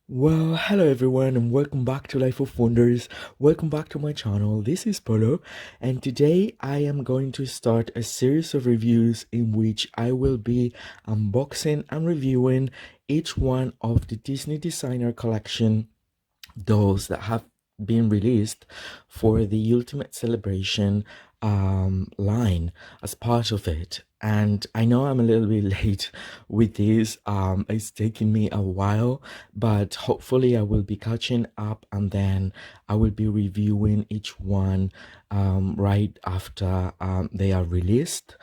Well, hello everyone, and welcome back to Life of Wonders. Welcome back to my channel. This is Polo, and today I am going to start a series of reviews in which I will be unboxing and reviewing each one of the Disney Designer Collection dolls that have been released for the Ultimate Celebration line as part of it. And I know I'm a little bit late with this. It's taking me a while, but hopefully I will be catching up, and then I will be reviewing each one right after they are released,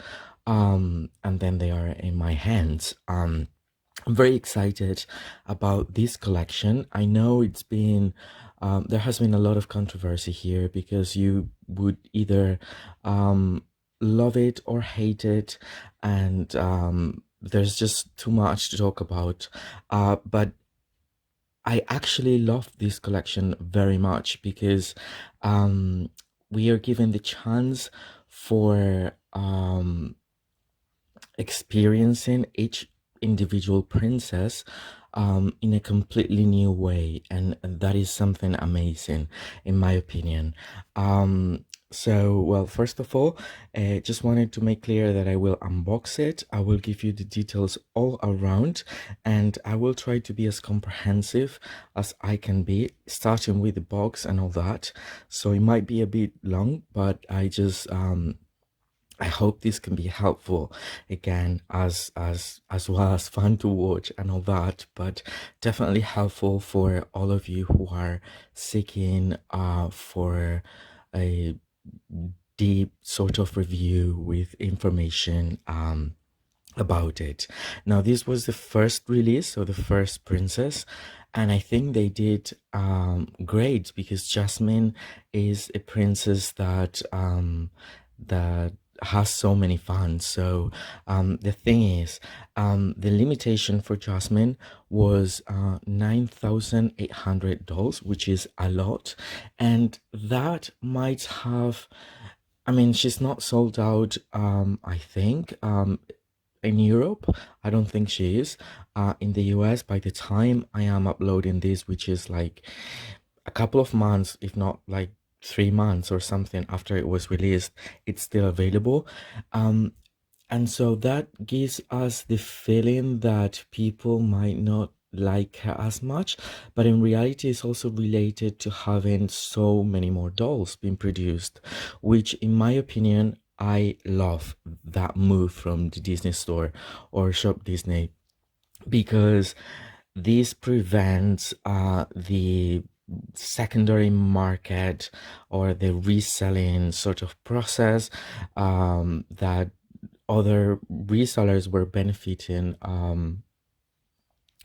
and then they are in my hands. I'm very excited about this collection. I know there has been a lot of controversy here because you would either love it or hate it, and there's just too much to talk about. But I actually love this collection very much because we are given the chance for experiencing each individual princess in a completely new way, and that is something amazing in my opinion. Well, first of all, just wanted to make clear that I will unbox it. I will give you the details all around, and I will try to be as comprehensive as I can be, starting with the box and all that. So it might be a bit long, but I hope this can be helpful again, as well as fun to watch and all that, but definitely helpful for all of you who are seeking for a deep sort of review with information about it. Now, this was the first release, so the first princess, and I think they did great because Jasmine is a princess that has so many fans. So the thing is, the limitation for Jasmine was $9,800, which is a lot, and that might have, I mean, she's not sold out, I think, in Europe. I don't think she is. In the US, by the time I am uploading this, which is like a couple of months, if not like 3 months or something after it was released, it's still available. And so that gives us the feeling that people might not like her as much, but in reality it's also related to having so many more dolls being produced, which in my opinion, I love that move from the Disney store or Shop Disney, because this prevents the secondary market or the reselling sort of process that other resellers were benefiting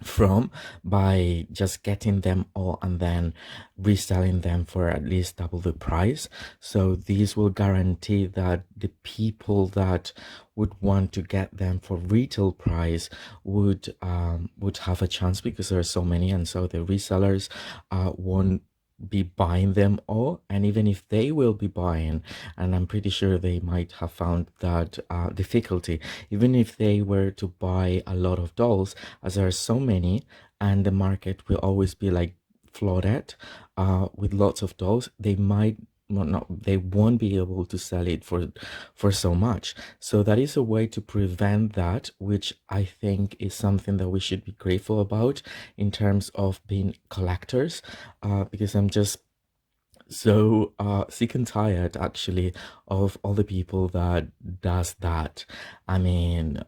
from, by just getting them all and then reselling them for at least double the price. So these will guarantee that the people that would want to get them for retail price would have a chance, because there are so many, and so the resellers won't be buying them all. And even if they will be buying, and I'm pretty sure they might have found that difficulty, even if they were to buy a lot of dolls, as there are so many and the market will always be like flooded with lots of dolls, they might, well, not, they won't be able to sell it for so much. So that is a way to prevent that, which I think is something that we should be grateful about in terms of being collectors, because I'm just so sick and tired actually of all the people that does that. I mean,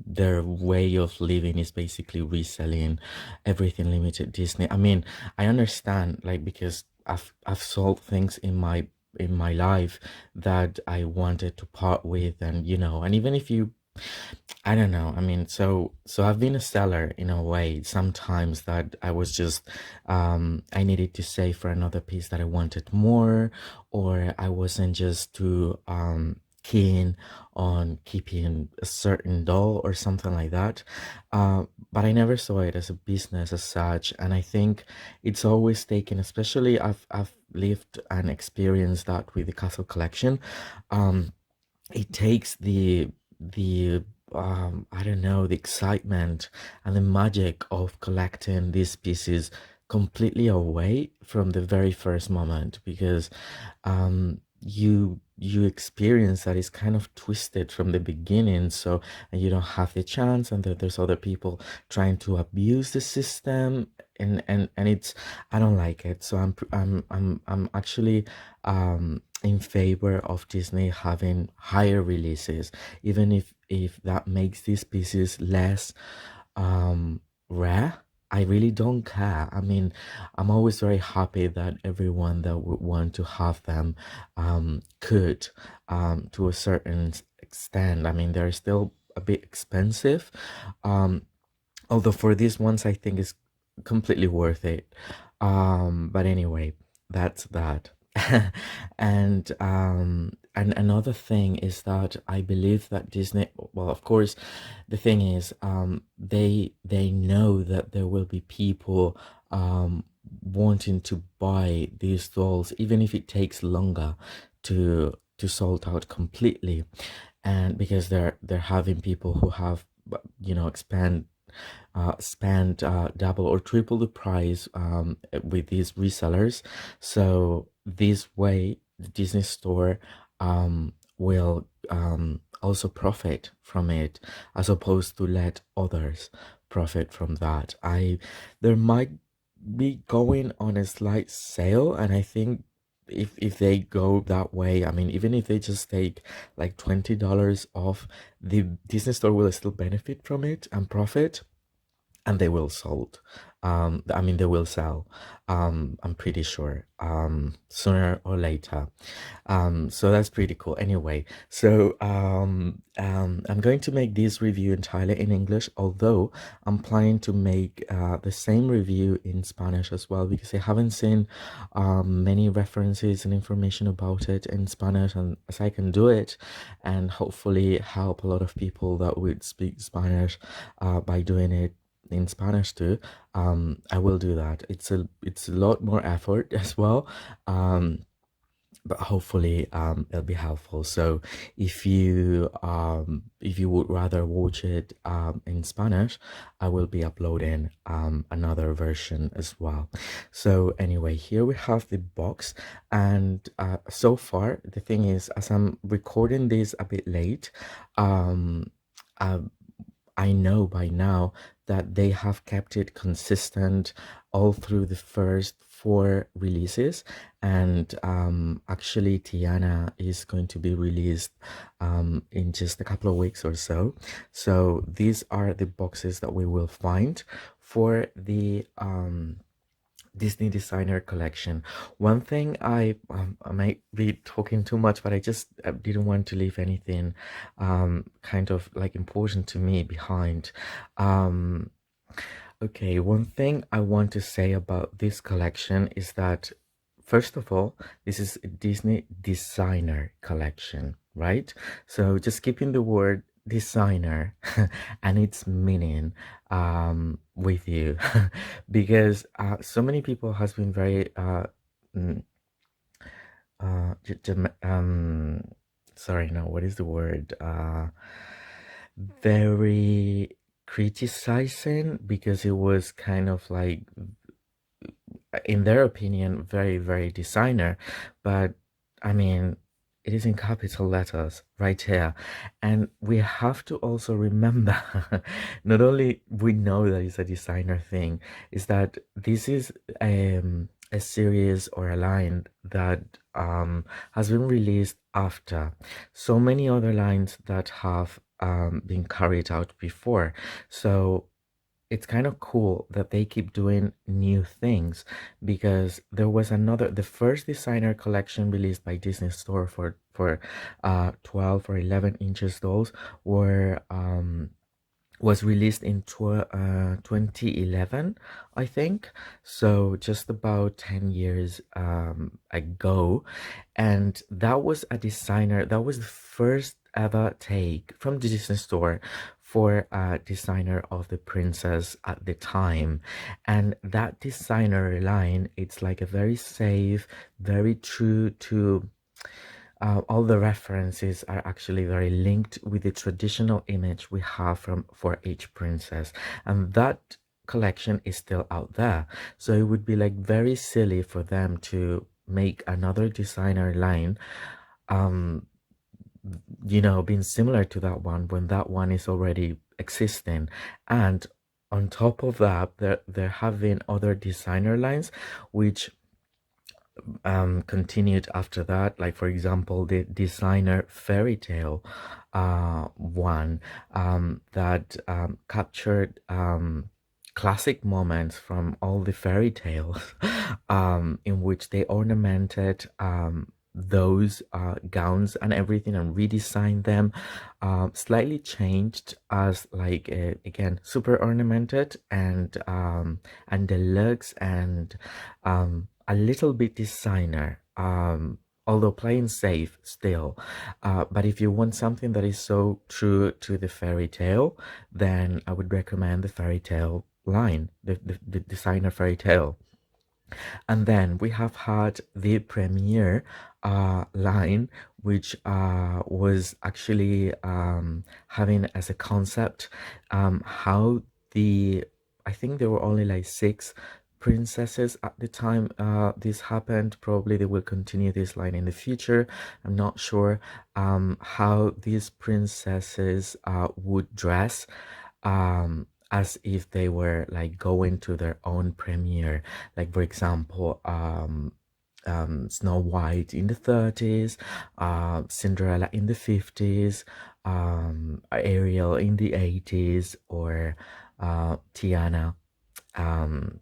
their way of living is basically reselling everything limited Disney. I mean, I understand, like, because I've sold things in my life that I wanted to part with, and and even if you, I don't know. I mean, so I've been a seller in a way sometimes, that I was just I needed to save for another piece that I wanted more, or I wasn't just too keen on keeping a certain doll or something like that. But I never saw it as a business as such, and I think it's always taken, especially I've lived and experienced that with the Castle collection. It takes the I don't know, the excitement and the magic of collecting these pieces completely away from the very first moment, because you experience that it's kind of twisted from the beginning, so and you don't have the chance, and there's other people trying to abuse the system, and it's, I don't like it. So I'm actually in favor of Disney having higher releases, even if that makes these pieces less rare. I really don't care. I mean, I'm always very happy that everyone that would want to have them could, to a certain extent. I mean, they're still a bit expensive, um, although for these ones I think it's completely worth it. But anyway, that's that. And another thing is that I believe that Disney, well, of course, the thing is, they know that there will be people wanting to buy these dolls, even if it takes longer to sold out completely, and because they're having people who have, spend double or triple the price with these resellers. So this way, the Disney Store will also profit from it, as opposed to let others profit from that. There might be going on a slight sale, and I think if they go that way, I mean, even if they just take like $20 off, the Disney Store will still benefit from it and profit, and they will sold. I mean, they will sell. I'm pretty sure. Sooner or later. So that's pretty cool. Anyway, so I'm going to make this review entirely in English, although I'm planning to make the same review in Spanish as well, because I haven't seen many references and information about it in Spanish, and as I can do it and hopefully help a lot of people that would speak Spanish by doing it in Spanish too, I will do that. It's a lot more effort as well, but hopefully it'll be helpful. So if you would rather watch it in Spanish, I will be uploading another version as well. So anyway, here we have the box, and so far the thing is, as I'm recording this a bit late, um uh, I know by now that they have kept it consistent all through the first four releases, and actually Tiana is going to be released in just a couple of weeks or so. So these are the boxes that we will find for the Disney Designer Collection. One thing I might be talking too much, but I just didn't want to leave anything kind of like important to me behind. Um, okay, one thing I want to say about this collection is that, first of all, this is a Disney Designer Collection, right? So just keeping the word designer and its meaning with you, because so many people has been very mm, j- j- um sorry, no, what is the word, very criticizing, because it was kind of like, in their opinion, very, very designer. But I mean, it is in capital letters right here. And we have to also remember, not only we know that it's a designer thing, is that this is a series or a line that has been released after so many other lines that have been carried out before. So it's kind of cool that they keep doing new things, because there was the first designer collection released by Disney Store for 12 or 11 inches dolls were was released in 2011, I think. So just about 10 years ago. And that was the first ever take from the Disney Store for a designer of the princess at the time. And that designer line, it's like a very safe, very true to all the references are actually very linked with the traditional image we have from for each princess, and that collection is still out there. So it would be like very silly for them to make another designer line, um being similar to that one when that one is already existing. And on top of that, there have been other designer lines which continued after that, like for example the designer fairy tale one that captured classic moments from all the fairy tales, in which they ornamented those gowns and everything and redesigned them, slightly changed as like again super ornamented and deluxe and a little bit designer, although playing safe still. But if you want something that is so true to the fairy tale, then I would recommend the fairy tale line, the designer fairy tale. And then we have had the premiere line, which was actually having as a concept how the, I think there were only like 6 princesses at the time this happened. Probably they will continue this line in the future. I'm not sure how these princesses would dress, as if they were like going to their own premiere. Like for example, Snow White in the 30s, Cinderella in the 50s, Ariel in the 80s, or Tiana um,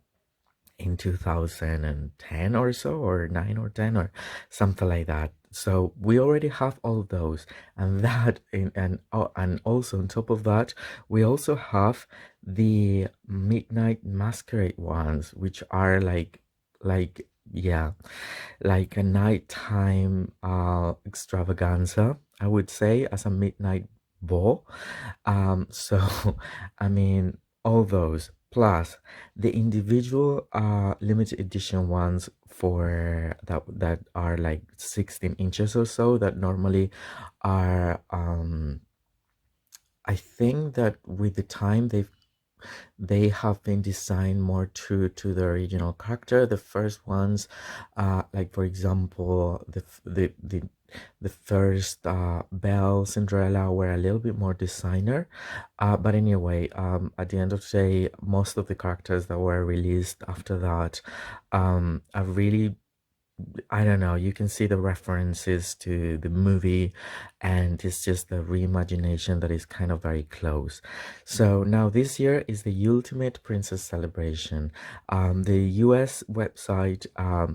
in 2010 or so, or 9 or 10 or something like that. So we already have all those, and and also on top of that, we also have the Midnight Masquerade ones, which are like yeah, like a nighttime extravaganza, I would say, as a midnight ball. So I mean, all those plus the individual limited edition ones for that are like 16 inches or so, that normally are I think that with the time they have been designed more true to the original character. The first ones, like for example, the first Belle, Cinderella were a little bit more designer. But anyway, at the end of the day, most of the characters that were released after that are really, I don't know, you can see the references to the movie, and it's just the reimagination that is kind of very close. So now this year is the Ultimate Princess Celebration. The US website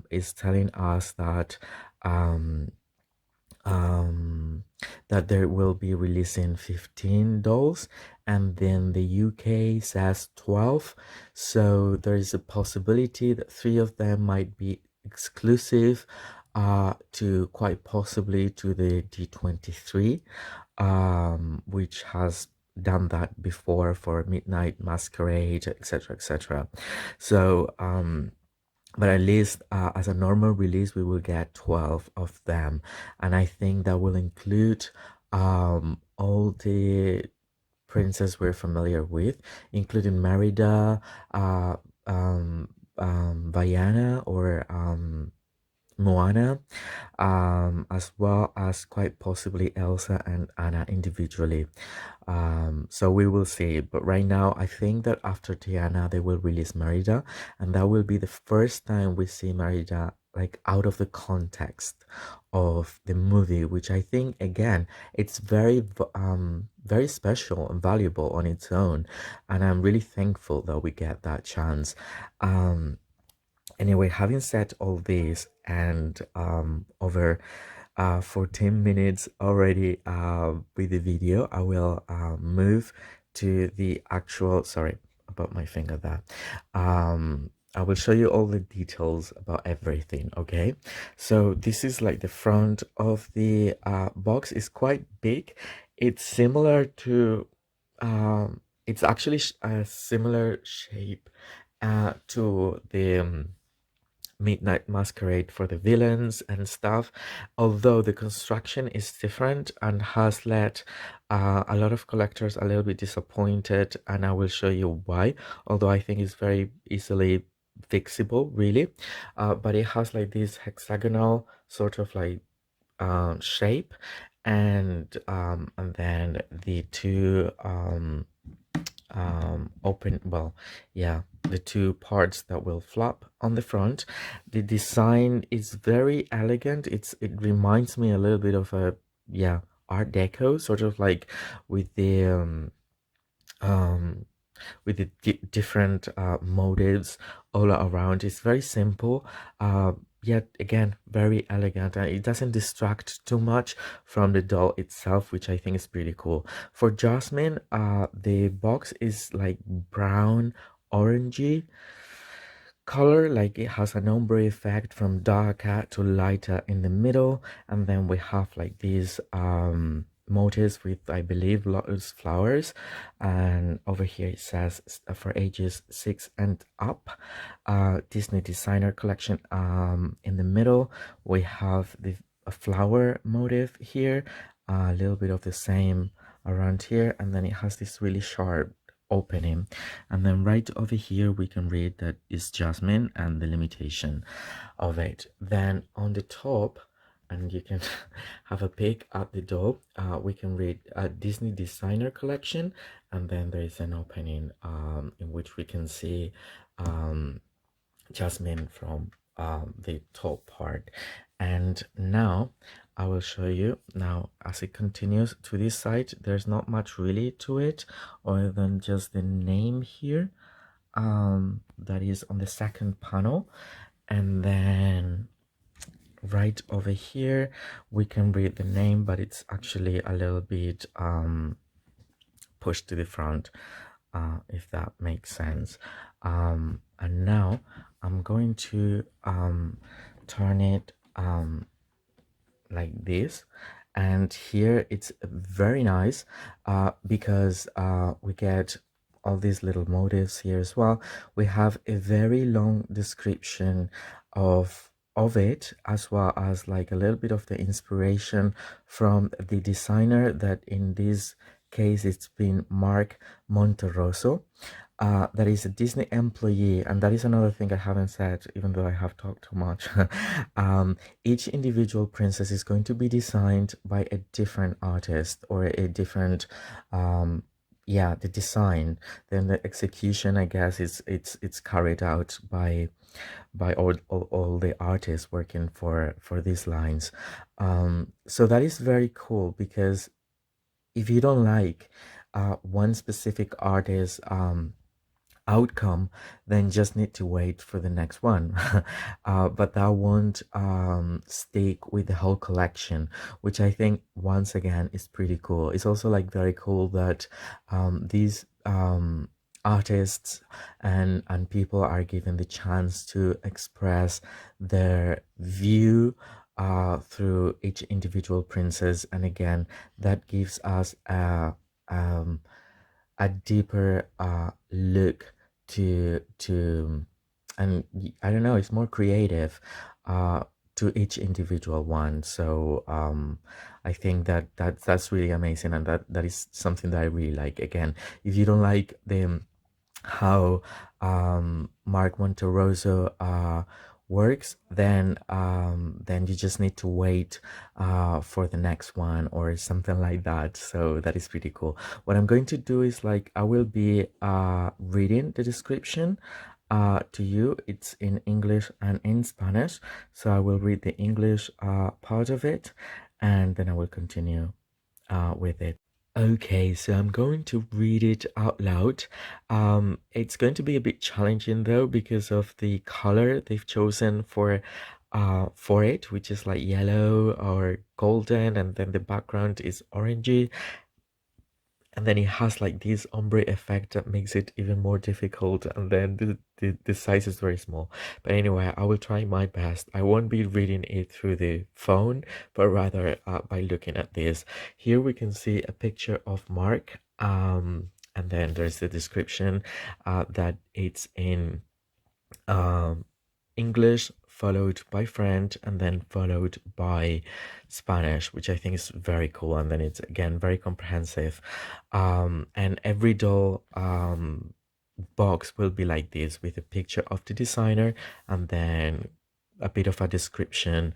is telling us that um, um, that there will be releasing 15 dolls, and then the UK says 12. So there is a possibility that 3 of them might be exclusive to quite possibly to the D23, which has done that before for Midnight Masquerade, etc., etc. So but at least as a normal release we will get 12 of them, and I think that will include all the princess we're familiar with, including Merida, uh, um, Vaiana, or Moana, as well as quite possibly Elsa and Anna individually. So we will see. But right now, I think that after Tiana, they will release Merida, and that will be the first time we see Merida like out of the context of the movie, which I think again it's very special and valuable on its own, and I'm really thankful that we get that chance. Anyway, having said all this, and over 14 minutes already with the video, I will move to the actual, sorry about my finger there. I will show you all the details about everything, okay? So this is like the front of the box. Is quite big. It's similar to, it's actually a similar shape to the Midnight Masquerade for the villains and stuff, although the construction is different and has led a lot of collectors a little bit disappointed, and I will show you why, although I think it's very easily fixable, really. But it has like this hexagonal sort of like shape, and then the two open, well, yeah, the two parts that will flap on the front. The design is very elegant. It reminds me a little bit of a, yeah, art deco, sort of like with the um with the different motives all around. It's very simple, yet again very elegant, and it doesn't distract too much from the doll itself, which I think is pretty cool. For Jasmine, the box is like brown orangey color, like it has an ombre effect from darker to lighter in the middle, and then we have like these motifs with, I believe, lotus flowers, and over here it says for ages 6 and up, Disney designer collection. In the middle we have the a flower motif here, a little bit of the same around here, and then it has this really sharp opening, and then right over here we can read that it's Jasmine and the limitation of it. Then on the top, and you can have a peek at the doll, we can read Disney designer collection, and then there is an opening in which we can see Jasmine from the top part. And now I will show you. Now as it continues to this side, there's not much really to it other than just the name here, that is on the second panel. And then right over here we can read the name, but it's actually a little bit pushed to the front, if that makes sense. And now I'm going to turn it like this, and here it's very nice because we get all these little motifs here as well. We have a very long description of it, as well as like a little bit of the inspiration from the designer, that in this case it's been Mark Monterosso. That is a Disney employee, and that is another thing I haven't said, even though I have talked too much. Each individual princess is going to be designed by a different artist, or a different yeah, the design, then the execution, I guess, is it's carried out by all the artists working for these lines. So that is very cool, because if you don't like one specific artist outcome, then just need to wait for the next one. But that won't stick with the whole collection, which I think once again is pretty cool. It's also like very cool that these artists and people are given the chance to express their view through each individual princess, and again that gives us a deeper look to and I don't know, it's more creative to each individual one. So I think that's really amazing, and that is something that I really like. Again, if you don't like the how Mark Monterosso works, then you just need to wait for the next one or something like that. So that is pretty cool. What I'm going to do is, like, I will be reading the description to you. It's in English and in Spanish, so I will read the English part of it, and then I will continue with it. Okay, so I'm going to read it out loud. It's going to be a bit challenging though, because of the color they've chosen for it, which is like yellow or golden, and then the background is orangey, and then it has like this ombre effect that makes it even more difficult, and then the size is very small. But anyway, I will try my best. I won't be reading it through the phone, but rather by looking at this. Here we can see a picture of Mark, and then there's the description that it's in English, followed by French, and then followed by Spanish, which I think is very cool. And then it's again very comprehensive. And every doll box will be like this, with a picture of the designer and then a bit of a description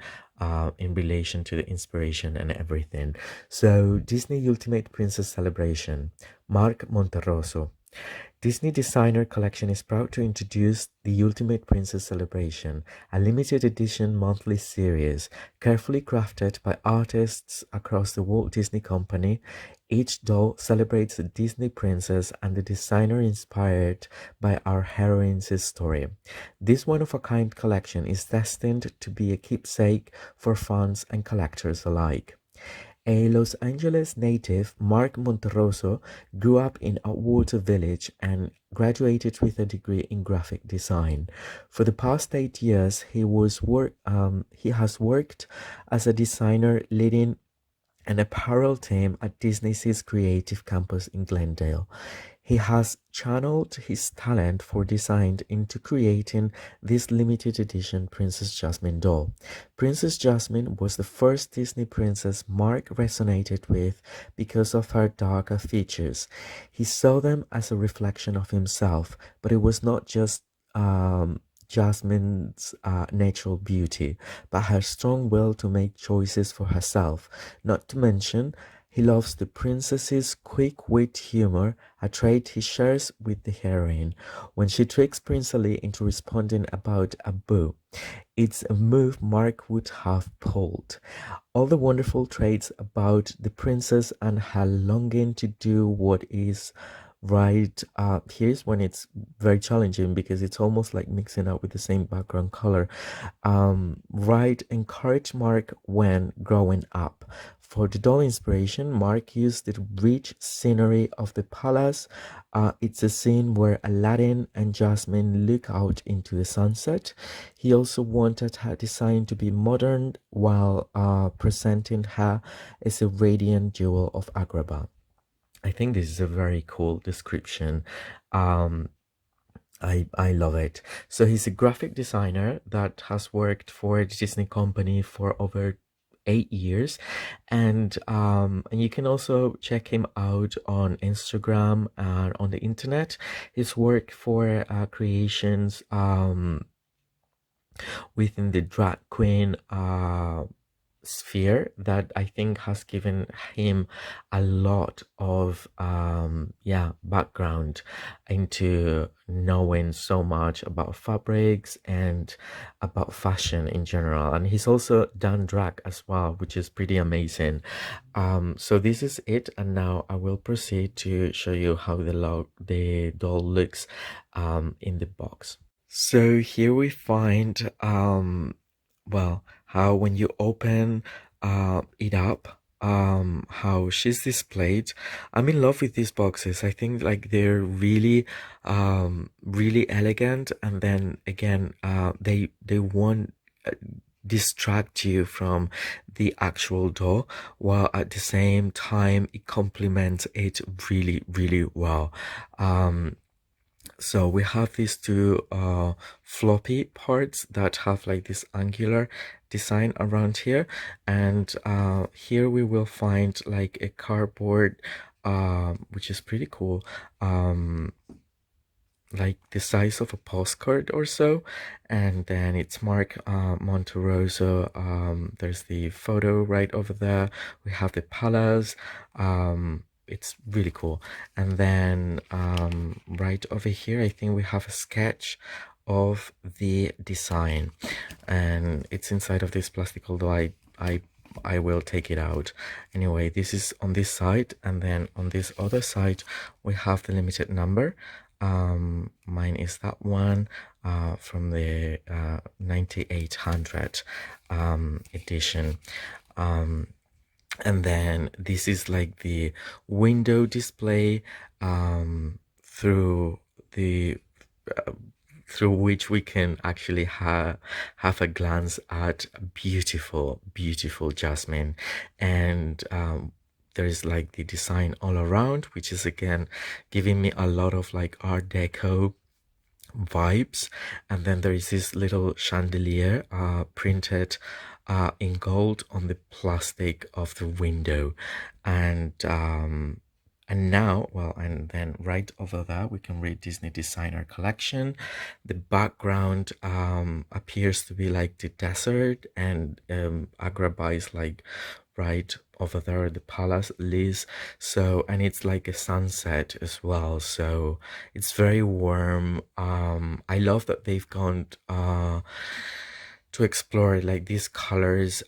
in relation to the inspiration and everything. So, Disney Ultimate Princess Celebration, Mark Monterroso. Disney Designer Collection is proud to introduce the Ultimate Princess Celebration, a limited edition monthly series carefully crafted by artists across the Walt Disney Company. Each doll celebrates a Disney princess and the designer inspired by our heroine's story. This one-of-a-kind collection is destined to be a keepsake for fans and collectors alike. A Los Angeles native, Mark Monterroso grew up in Atwater Village and graduated with a degree in graphic design. For the past 8 years, he has worked as a designer, leading an apparel team at Disney's Creative Campus in Glendale. He has channeled his talent for design into creating this limited edition Princess Jasmine doll. Princess Jasmine was the first Disney princess Mark resonated with because of her darker features. He saw them as a reflection of himself, but it was not just Jasmine's natural beauty, but her strong will to make choices for herself. Not to mention, he loves the princess's quick-wit humor, a trait he shares with the heroine. When she tricks Prince Ali into responding about a boo, it's a move Mark would have pulled. All the wonderful traits about the princess and her longing to do what is right. Here's when it's very challenging because it's almost like mixing up with the same background color. Right, encourage Mark when growing up. For the doll inspiration, Mark used the rich scenery of the palace. It's a scene where Aladdin and Jasmine look out into the sunset. He also wanted her design to be modern while presenting her as a radiant jewel of Agrabah. I think this is a very cool description. Um, I love it. So he's a graphic designer that has worked for the Disney Company for over 8 years, and you can also check him out on Instagram and on the internet. His work for creations within the drag queen sphere that I think has given him a lot of background into knowing so much about fabrics and about fashion in general. And he's also done drag as well, which is pretty amazing. So this is it, and now I will proceed to show you how the doll looks in the box. So here we find well, how when you open it up, how she's displayed. I'm in love with these boxes. I think like they're really really elegant, and then again they won't distract you from the actual doll, while at the same time it complements it really really well. So we have these two floppy parts that have like this angular design around here, and here we will find like a cardboard which is pretty cool, like the size of a postcard or so, and then it's Mark Monterroso. There's the photo right over there. We have the palace. It's really cool. And then right over here, I think we have a sketch of the design, and it's inside of this plastic, although I will take it out. Anyway, this is on this side, and then on this other side we have the limited number. Mine is that one from the 9800 edition. And then this is like the window display through the through which we can actually have a glance at beautiful Jasmine. And there is like the design all around, which is again giving me a lot of like Art Deco vibes. And then there is this little chandelier printed in gold on the plastic of the window. And now, well, and then right over there we can read Disney Designer Collection. The background appears to be like the desert, and Agrabah is like right over there, the palace, Liz. So, and it's like a sunset as well, so it's very warm. I love that they've gone to explore like these colors.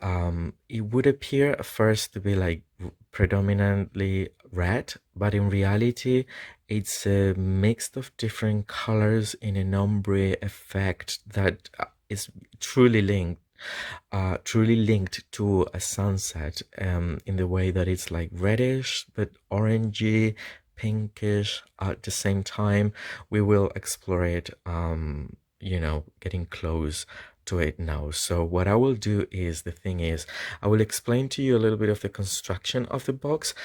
It would appear at first to be like predominantly red, but in reality it's a mix of different colors in an ombre effect that is truly linked to a sunset, in the way that it's like reddish but orangey, pinkish at the same time. We will explore it, getting close to it now. So what I will do is, the thing is, I will explain to you a little bit of the construction of the box.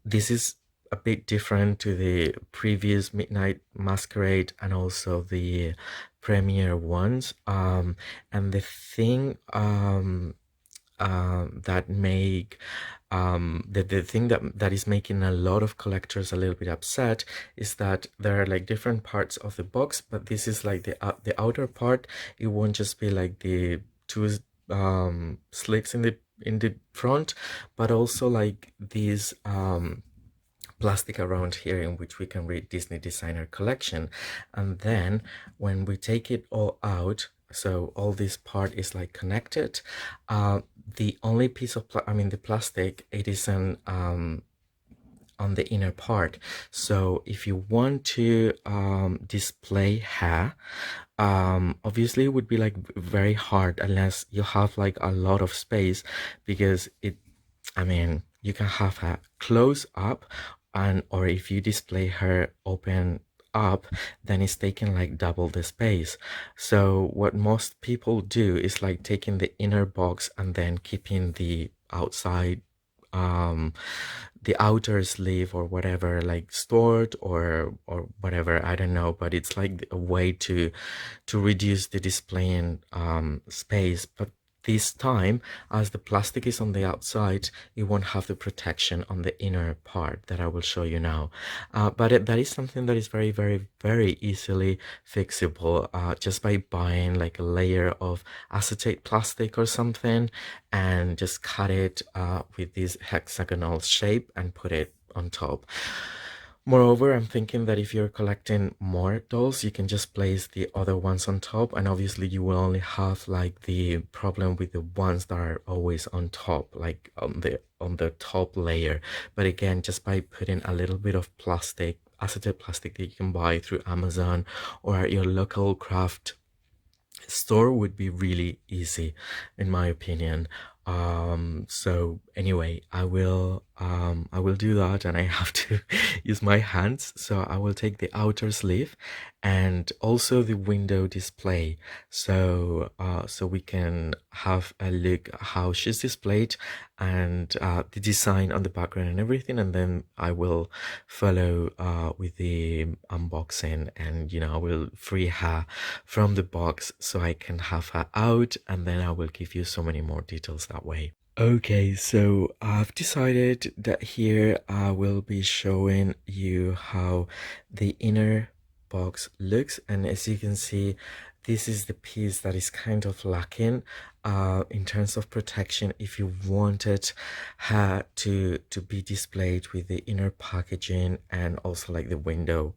This is a bit different to the previous Midnight Masquerade and also the premiere ones. And the thing that make the thing that is making a lot of collectors a little bit upset is that there are like different parts of the box, but this is like the outer part. It won't just be like the two slits in the front, but also like these plastic around here in which we can read Disney Designer Collection. And then when we take it all out, so all this part is like connected, the only piece of the plastic, it is on the inner part. So if you want to display hair, obviously it would be like very hard unless you have like a lot of space, because you can have her close up, and or if you display her open up, then it's taking like double the space. So what most people do is like taking the inner box and then keeping the outside, the outer sleeve or whatever, like stored or whatever, I don't know, but it's like a way to reduce the displaying space. But this time, as the plastic is on the outside, it won't have the protection on the inner part that I will show you now. But that is something that is very, very, very easily fixable, just by buying like a layer of acetate plastic or something, and just cut it with this hexagonal shape and put it on top. Moreover, I'm thinking that if you're collecting more dolls, you can just place the other ones on top, and obviously you will only have like the problem with the ones that are always on top, like on the top layer. But again, just by putting a little bit of plastic, acetate plastic that you can buy through Amazon or at your local craft store, would be really easy, in my opinion. So anyway, I will do that, and I have to use my hands. So I will take the outer sleeve and also the window display, so so we can have a look at how she's displayed, and the design on the background and everything. And then I will follow with the unboxing, and I will free her from the box so I can have her out, and then I will give you so many more details that way. Okay, so I've decided that here I will be showing you how the inner box looks, and as you can see, this is the piece that is kind of lacking in terms of protection if you wanted her to be displayed with the inner packaging and also like the window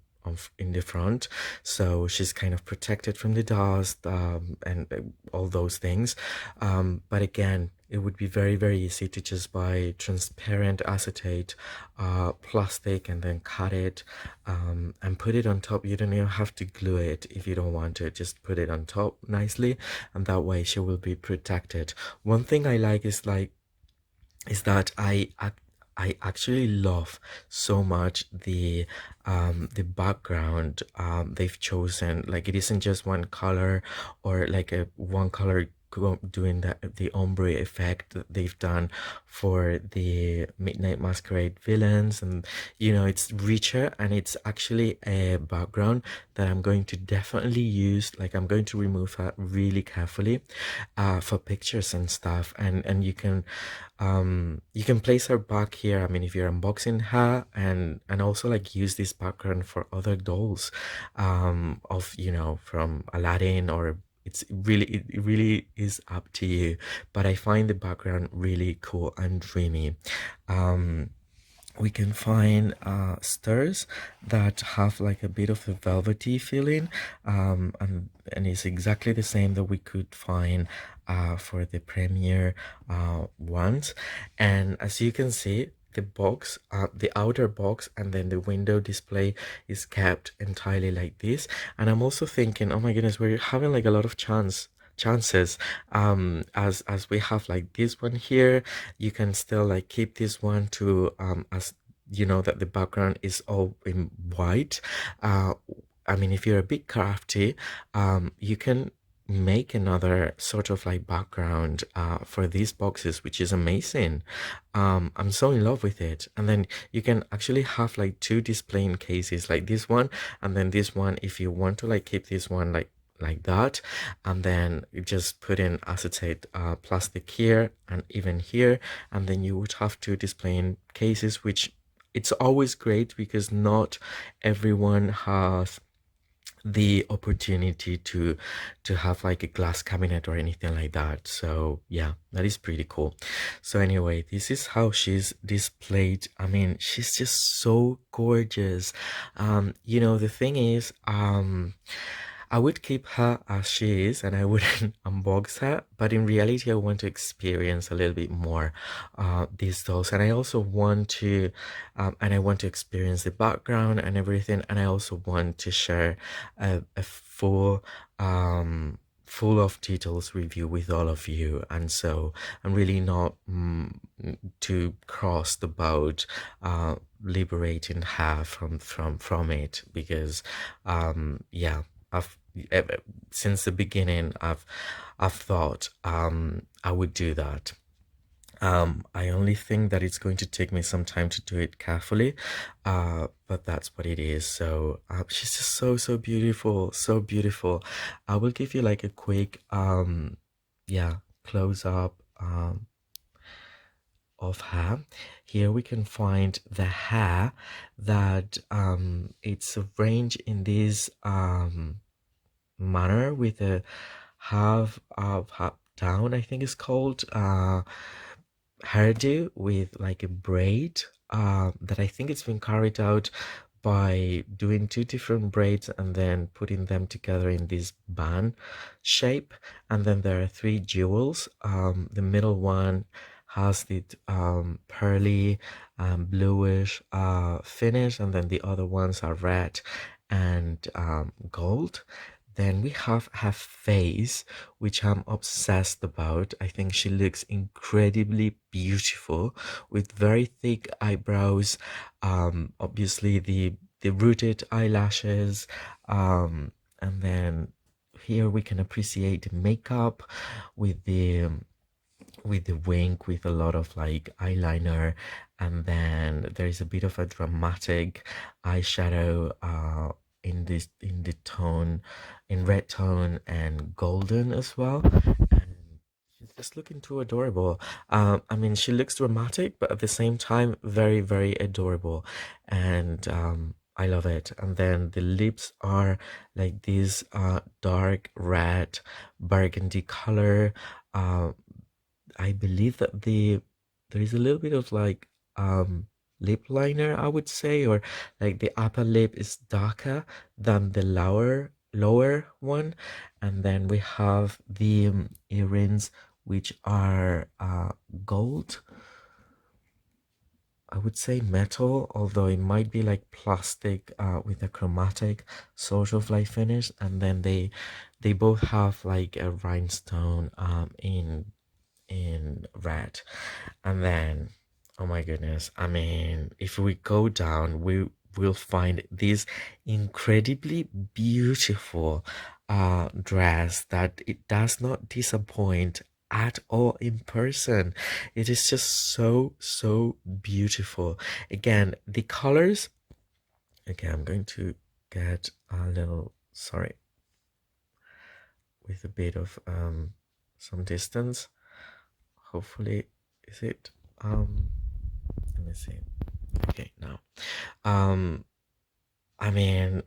in the front, so she's kind of protected from the dust, and all those things. But again, it would be very, very easy to just buy transparent acetate plastic and then cut it and put it on top. You don't even have to glue it if you don't want to. Just put it on top nicely, and that way she will be protected. One thing I like is that I actually love so much the background they've chosen. Like, it isn't just one color or like a one color doing the ombre effect that they've done for the Midnight Masquerade villains, and it's richer, and it's actually a background that I'm going to definitely use. Like, I'm going to remove her really carefully for pictures and stuff, and you can place her back here. I mean, if you're unboxing her, and also like use this background for other dolls of from Aladdin, or it really is up to you, but I find the background really cool and dreamy. We can find stars that have like a bit of a velvety feeling, and it's exactly the same that we could find for the premiere ones. And as you can see, the box, the outer box, and then the window display is kept entirely like this. And I'm also thinking, oh my goodness, we're having like a lot of chances, as we have like this one here. You can still like keep this one to as that the background is all in white. I mean, if you're a bit crafty, you can make another sort of like background for these boxes, which is amazing. I'm so in love with it. And then you can actually have like two displaying cases, like this one and then this one, if you want to like keep this one like that, and then you just put in acetate plastic here and even here, and then you would have two displaying cases, which it's always great because not everyone has the opportunity to have like a glass cabinet or anything like that. So yeah, that is pretty cool. So anyway, this is how she's displayed. I mean, she's just so gorgeous. The thing is, I would keep her as she is and I wouldn't unbox her, but in reality I want to experience a little bit more these dolls, and I also want to experience the background and everything, and I also want to share a full of details review with all of you. And so I'm really not too crossed about liberating her from it, because yeah, I've since the beginning I've thought I would do that. I only think that it's going to take me some time to do it carefully, but that's what it is. So she's just so beautiful, so beautiful. I will give you like a quick yeah, close up of her. Here we can find the hair that it's arranged in this manner with a half up, half down, I think it's called, hairdo with like a braid that I think it's been carried out by doing two different braids and then putting them together in this band shape. And then there are three jewels. The middle one has the pearly bluish finish, and then the other ones are red and gold. Then we have her face, which I'm obsessed about. I think she looks incredibly beautiful with very thick eyebrows. Obviously the rooted eyelashes. And then here we can appreciate the makeup with the wing, with a lot of like eyeliner, and then there is a bit of a dramatic eyeshadow in the tone, in red tone and golden as well. And she's just looking too adorable. I mean, she looks dramatic, but at the same time very adorable, and I love it. And then the lips are like this dark red burgundy color. I believe that there is a little bit of like lip liner, I would say, or like the upper lip is darker than the lower one. And then we have the earrings, which are gold. I would say metal, although it might be like plastic with a chromatic sort of like finish. And then they both have like a rhinestone in red. And then, oh my goodness, I mean, if we go down, we will find this incredibly beautiful dress that it does not disappoint at all in person. It is just so beautiful. Again, the colors. Okay, I'm going to get a little, sorry, with a bit of some distance. Hopefully, is it let me see. Okay, now I mean,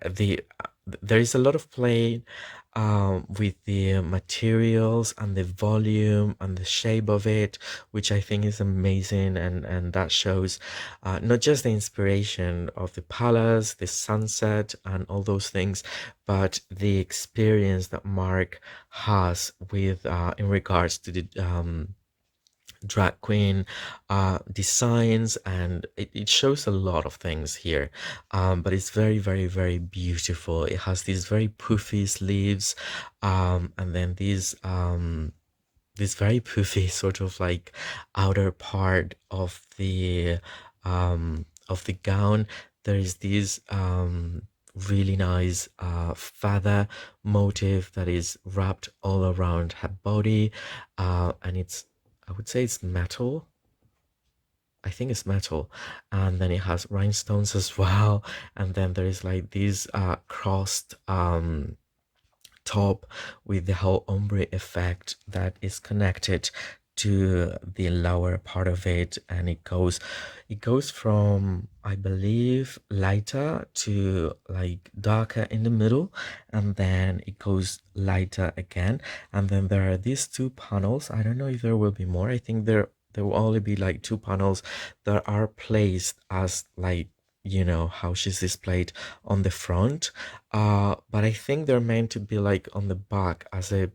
there is a lot of play with the materials and the volume and the shape of it, which I think is amazing, and that shows not just the inspiration of the palace, the sunset, and all those things, but the experience that Mark has with in regards to the drag queen designs, and it shows a lot of things here, but it's very beautiful. It has these very poofy sleeves, and then these this very poofy sort of like outer part of the gown. There is this really nice feather motif that is wrapped all around her body, and it's, I would say it's metal. I think it's metal, and then it has rhinestones as well, and then there is like this crossed top with the whole ombre effect that is connected to the lower part of it, and it goes from, I believe, lighter to like darker in the middle, and then it goes lighter again, and then there are these two panels. I don't know if there will be more. I think there will only be like two panels that are placed as like, you know, how she's displayed on the front, but I think they're meant to be like on the back as a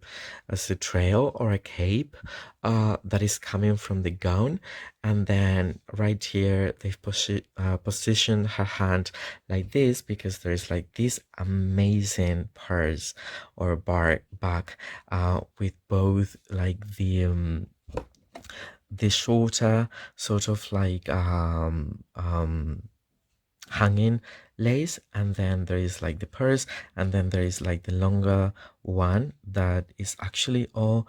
trail or a cape that is coming from the gown. And then right here they've positioned her hand like this because there's like this amazing purse or back with both like the shorter sort of like hanging lace, and then there is like the purse, and then there is like the longer one that is actually all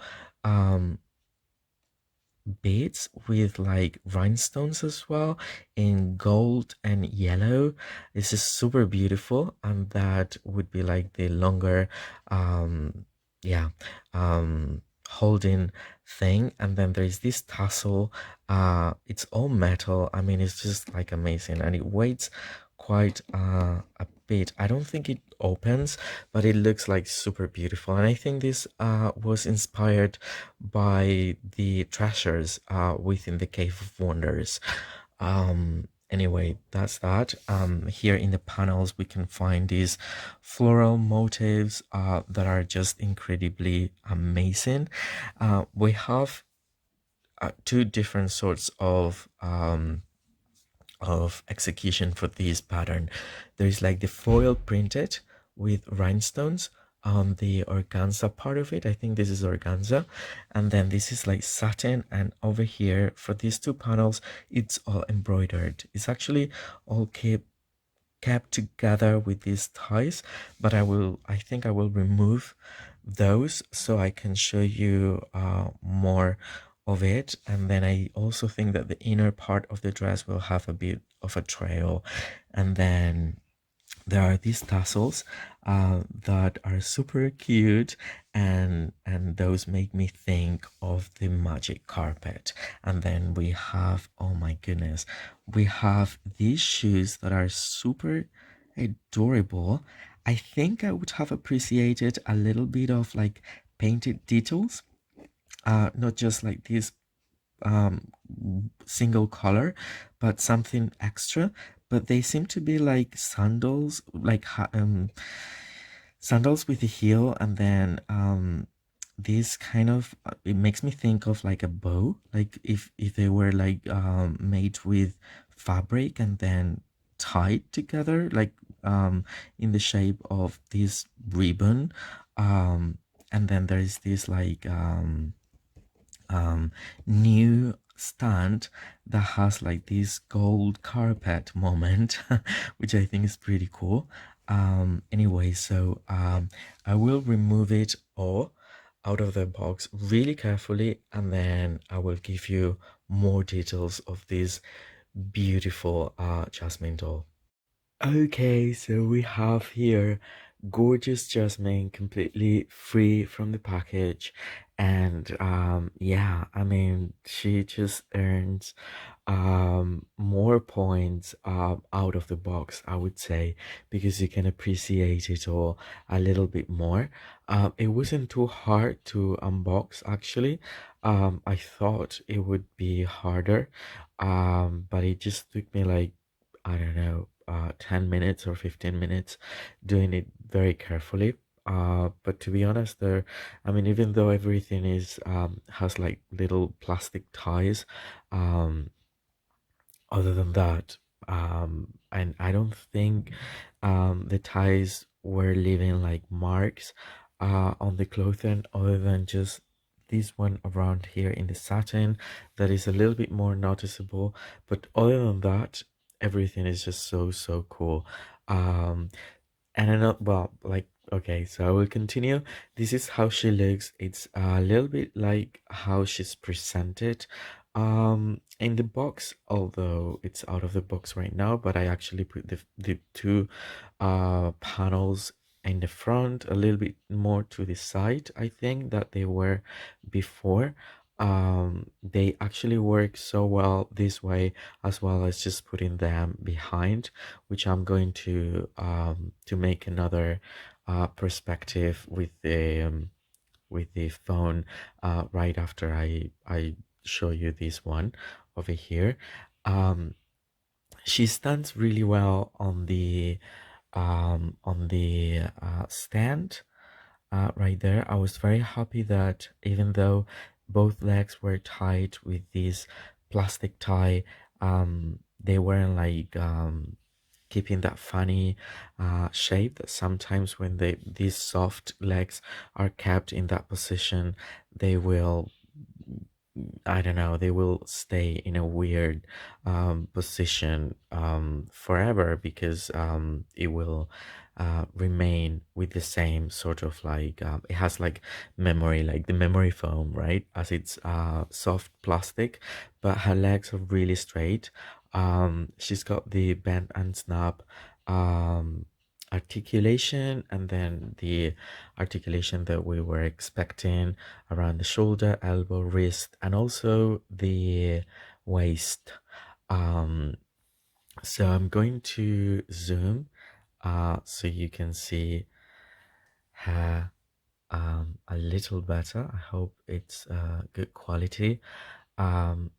beads with like rhinestones as well in gold and yellow. This is super beautiful, and that would be like the longer yeah holding thing. And then there's this tassel, it's all metal. I mean, it's just like amazing, and it weighs quite a bit. I don't think it opens, but it looks like super beautiful, and I think this was inspired by the treasures within the Cave of Wonders. Anyway, that's that. Here in the panels we can find these floral motifs that are just incredibly amazing. We have two different sorts of execution for this pattern. There is like the foil printed with rhinestones on the organza part of it. I think this is organza, and then this is like satin, and over here for these two panels it's all embroidered. It's actually all kept together with these ties, but I think I will remove those so I can show you more of it. And then I also think that the inner part of the dress will have a bit of a trail, and then there are these tassels that are super cute, and those make me think of the magic carpet. And then we have, oh my goodness, we have these shoes that are super adorable. I think I would have appreciated a little bit of like painted details, not just like this um single color, but something extra. But they seem to be like sandals, like sandals with a heel, and then this kind of it makes me think of like a bow, like if they were like made with fabric and then tied together, like in the shape of this ribbon. And then there is this like new stand that has like this gold carpet moment which I think is pretty cool. Anyway, so I will remove it all out of the box really carefully, and then I will give you more details of this beautiful Jasmine doll. Okay, so we have here gorgeous Jasmine, completely free from the package. And yeah, I mean, she just earns more points out of the box, I would say, because you can appreciate it all a little bit more. It wasn't too hard to unbox, actually. I thought it would be harder, but it just took me like, I don't know, 10 minutes or 15 minutes, doing it very carefully. But to be honest, I mean, even though everything is has like little plastic ties, um, other than that, and I don't think the ties were leaving like marks on the clothing, other than just this one around here in the satin that is a little bit more noticeable. But other than that, everything is just so cool. um and I know, well, like, okay, so I will continue. This is how she looks. It's a little bit like how she's presented in the box, although it's out of the box right now, but I actually put the two panels in the front, a little bit more to the side, I think, that they were before. They actually work so well this way, as well as just putting them behind, which I'm going to make another perspective with the phone right after I show you this one over here. Um, she stands really well on the stand right there. I was very happy that even though both legs were tied with this plastic tie, they weren't like keeping that funny shape that sometimes when these soft legs are kept in that position, they will, I don't know, they will stay in a weird position forever, because it will remain with the same sort of like, it has like memory, like the memory foam, right? As it's soft plastic, but her legs are really straight. She's got the bend and snap articulation, and then the articulation that we were expecting around the shoulder, elbow, wrist, and also the waist. Um, so I'm going to zoom so you can see her a little better. I hope it's good quality.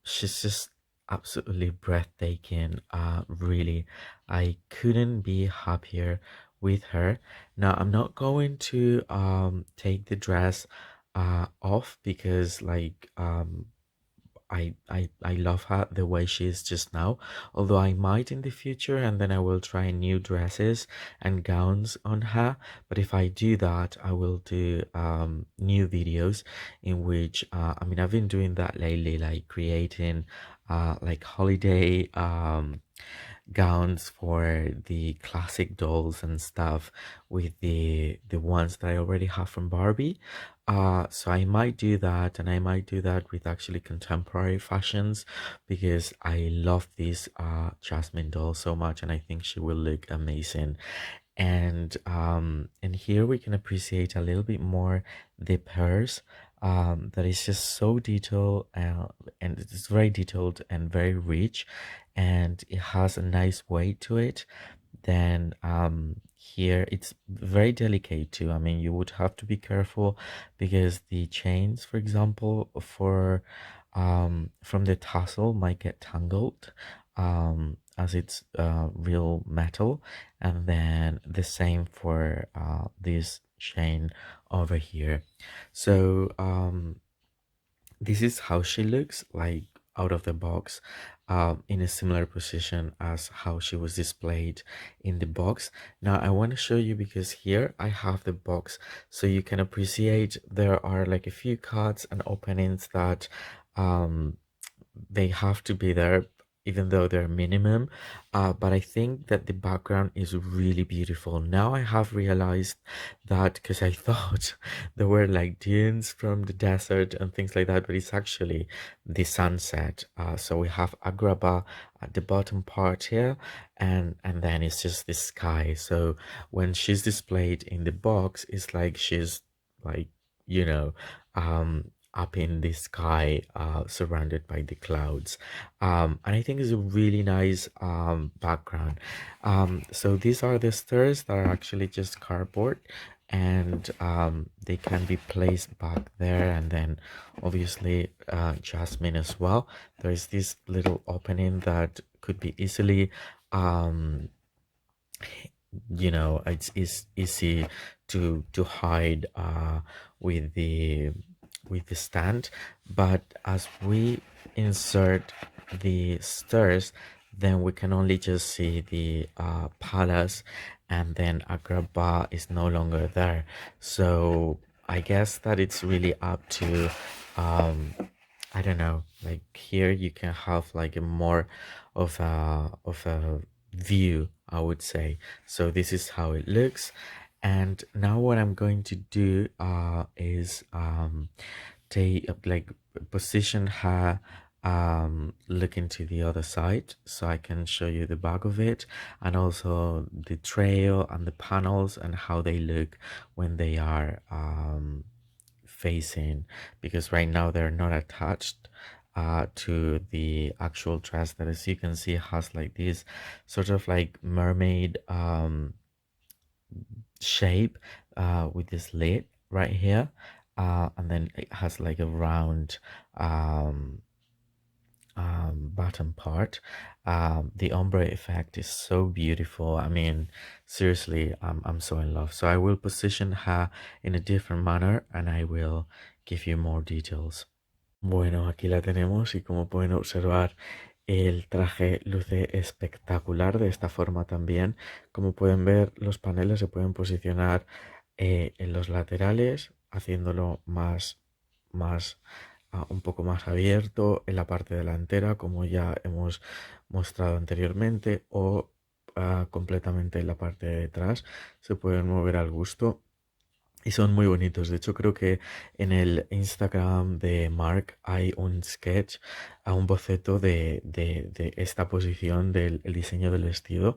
She's just absolutely breathtaking. Really, I couldn't be happier with her. Now, I'm not going to take the dress off, because like I love her the way she is just now, although I might in the future, and then I will try new dresses and gowns on her. But if I do that, I will do new videos in which I mean, I've been doing that lately, like creating like holiday gowns for the classic dolls and stuff with the ones that I already have from Barbie. So I might do that, and I might do that with actually contemporary fashions, because I love this Jasmine doll so much, and I think she will look amazing. And here we can appreciate a little bit more the purse, that is just so detailed, and it's very detailed and very rich, and it has a nice weight to it. Then here it's very delicate too. I mean, you would have to be careful, because the chains, for example, for from the tassel might get tangled, as it's real metal. And then the same for this chain over here. So this is how she looks like out of the box, in a similar position as how she was displayed in the box. Now I want to show you, because here I have the box, so you can appreciate there are like a few cuts and openings that they have to be there. even though they're minimum. But I think that the background is really beautiful. Now I have realized that because I thought there were like dunes from the desert and things like that, but it's actually the sunset. So we have Agrabah at the bottom part here, and then it's just the sky. So when she's displayed in the box, it's like she's like, you know, up in the sky, surrounded by the clouds. And I think it's a really nice background. So these are the stairs that are actually just cardboard, and they can be placed back there. And then obviously Jasmine as well. There's this little opening that could be easily um, it's easy to hide with the stand, but as we insert the stairs, then we can only just see the palace, and then Agrabah is no longer there. So I guess that it's really up to um I don't know, like here you can have like a more of a view, I would say. So this is how it looks. And now what I'm going to do is take like position her look into the other side so I can show you the back of it, and also the trail and the panels and how they look when they are facing, because right now they're not attached to the actual dress, that as you can see has like this sort of like mermaid shape with this lid right here, and then it has like a round bottom part. The ombre effect is so beautiful. I mean, seriously, I'm so in love. So I will position her in a different manner and I will give you more details. Bueno, aquí la tenemos y como pueden observar, el traje luce espectacular de esta forma también. Como pueden ver, los paneles se pueden posicionar en los laterales, haciéndolo un poco más abierto en la parte delantera, como ya hemos mostrado anteriormente, o completamente en la parte de detrás. Se pueden mover al gusto. Y son muy bonitos. De hecho, creo que en el Instagram de Mark hay un sketch, a un boceto de esta posición del el diseño del vestido.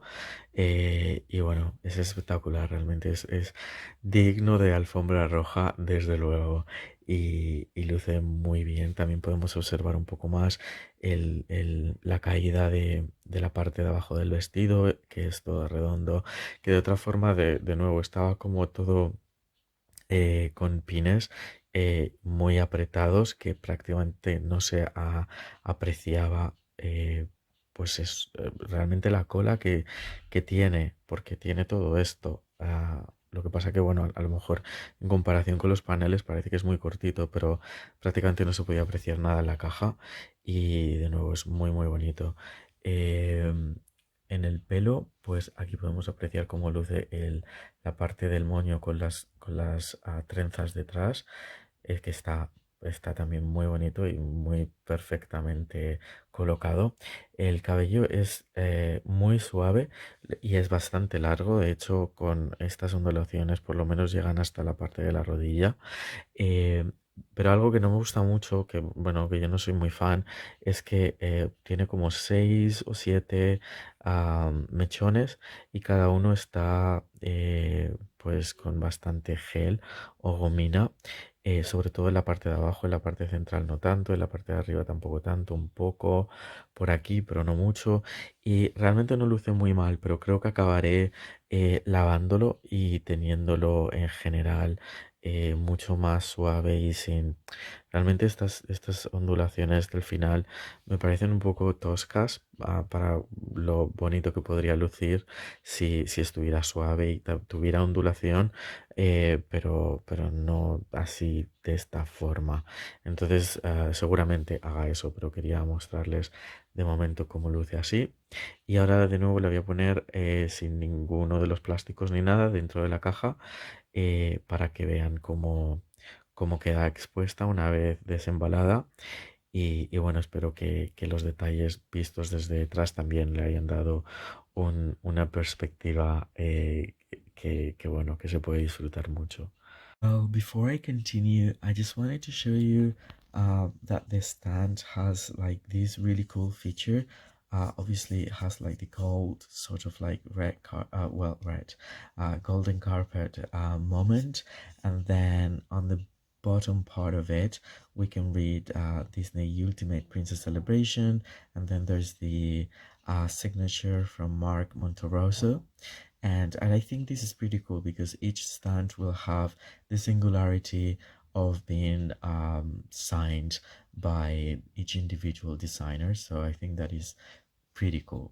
Y bueno, es espectacular, realmente es digno de alfombra roja, desde luego. Y luce muy bien. También podemos observar un poco más la caída de la parte de abajo del vestido, que es todo redondo, que de otra forma, de nuevo, estaba como todo con pines muy apretados, que prácticamente no se apreciaba pues es realmente la cola que tiene, porque tiene todo esto. Lo que pasa que, bueno, a lo mejor en comparación con los paneles parece que es muy cortito, pero prácticamente no se podía apreciar nada en la caja, y de nuevo es muy muy bonito. En el pelo, pues aquí podemos apreciar cómo luce la parte del moño con las trenzas detrás, que está también muy bonito y muy perfectamente colocado. El cabello es muy suave y es bastante largo. De hecho, con estas ondulaciones por lo menos llegan hasta la parte de la rodilla. Eh, pero algo que no me gusta mucho, que bueno, que yo no soy muy fan, es que tiene como 6 o 7 mechones, y cada uno está pues con bastante gel o gomina, sobre todo en la parte de abajo. En la parte central no tanto, en la parte de arriba tampoco tanto, un poco por aquí, pero no mucho. Y realmente no luce muy mal, pero creo que acabaré lavándolo y teniéndolo en general mucho más suave y sin... Realmente estas ondulaciones del final me parecen un poco toscas para lo bonito que podría lucir si estuviera suave y tuviera ondulación, pero no así de esta forma. Entonces seguramente haga eso, pero quería mostrarles de momento cómo luce así. Y ahora de nuevo le voy a poner sin ninguno de los plásticos ni nada dentro de la caja, para que vean cómo queda expuesta una vez desembalada. Y bueno, espero que los detalles vistos desde detrás también le hayan dado una perspectiva bueno, que se puede disfrutar mucho. Well, before I continue, I just wanted to show you that the stand has like this really cool feature. Obviously, it has like the gold, sort of like golden carpet moment, and then on the bottom part of it, we can read Disney Ultimate Princess Celebration, and then there's the signature from Mark Monterosso. And I think this is pretty cool because each stand will have the singularity of being signed by each individual designer. So I think that is pretty cool.